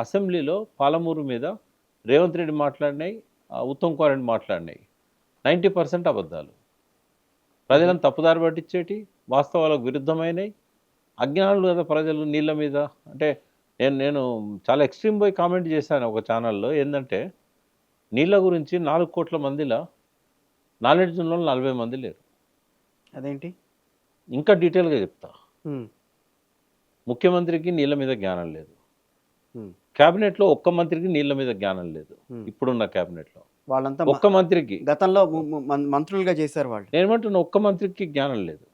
అసెంబ్లీలో పాలమూరు మీద రేవంత్ రెడ్డి మాట్లాడినాయి, ఉత్తమ్ కుమార్ రెడ్డి మాట్లాడినాయి 90% అబద్ధాలు. ప్రజలను తప్పుదారి పట్టించేటి, వాస్తవాలకు విరుద్ధమైనవి. అజ్ఞానులు కదా ప్రజలు నీళ్ళ మీద. అంటే నేను నేను చాలా ఎక్స్ట్రీమ్ పోయి కామెంట్ చేశాను ఒక ఛానల్లో. ఏంటంటే నీళ్ళ గురించి 4 కోట్ల మందిలో నాలెడ్జ్ ఉన్న వాళ్ళు 40 మంది లేరు. అదేంటి? ఇంకా డీటెయిల్గా చెప్తా. ఉమ్, ముఖ్యమంత్రికి నీళ్ళ మీద జ్ఞానం లేదు. ఉమ్, క్యాబినెట్లో ఒక్క మంత్రికి నీళ్ళ మీద జ్ఞానం లేదు. ఉమ్. ఇప్పుడున్న క్యాబినెట్లో వాళ్ళంతా ఒక్క మంత్రికి, గతంలో మంత్రులుగా చేశారు వాళ్ళు. నేనేమంటున్నా ఒక్క మంత్రికి జ్ఞానం లేదు.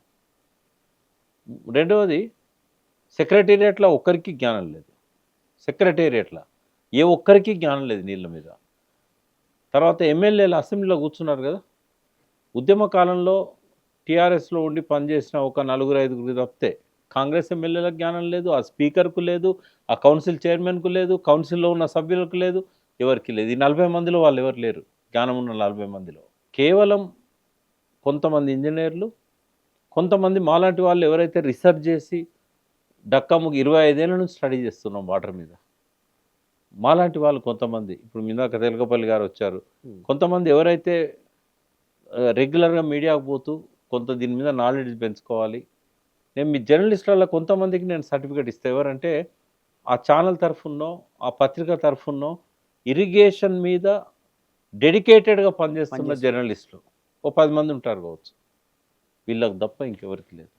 రెండవది సెక్రటేరియట్లో ఒక్కరికి జ్ఞానం లేదు. సెక్రటేరియట్లో ఏ ఒక్కరికి జ్ఞానం లేదు నీళ్ళ మీద. తర్వాత ఎమ్మెల్యేలు అసెంబ్లీలో కూర్చున్నారు కదా, ఉద్యమ కాలంలో టీఆర్ఎస్లో ఉండి పనిచేసిన ఒక 4-5 తప్పితే కాంగ్రెస్ ఎమ్మెల్యేలకు జ్ఞానం లేదు, ఆ స్పీకర్కు లేదు, ఆ కౌన్సిల్ చైర్మన్కు లేదు, కౌన్సిల్లో ఉన్న సభ్యులకు లేదు, ఎవరికి లేదు. ఈ 40 మందిలో వాళ్ళు ఎవరు లేరు. జ్ఞానం ఉన్న 40 మందిలో కేవలం కొంతమంది ఇంజనీర్లు, కొంతమంది మాలాంటి వాళ్ళు ఎవరైతే రీసెర్చ్ చేసి డక్కాముకి 25 ఏళ్ళ నుంచి స్టడీ చేస్తున్నాం వాటర్ మీద. మాలాంటి వాళ్ళు కొంతమంది, ఇప్పుడు ఇందాక తెలకపల్లి గారు వచ్చారు, కొంతమంది ఎవరైతే రెగ్యులర్గా మీడియాకు పోతూ కొంత దీని మీద నాలెడ్జ్ పెంచుకోవాలి. నేను మీ జర్నలిస్టులలో కొంతమందికి నేను సర్టిఫికేట్ ఇస్తాను. ఎవరంటే ఆ ఛానల్ తరఫునో ఆ పత్రిక తరఫునో ఇరిగేషన్ మీద డెడికేటెడ్గా పనిచేస్తున్న జర్నలిస్టులు ఓ 10 మంది ఉంటారు కావచ్చు. వీళ్ళకి తప్ప ఇంకెవరికి లేదు.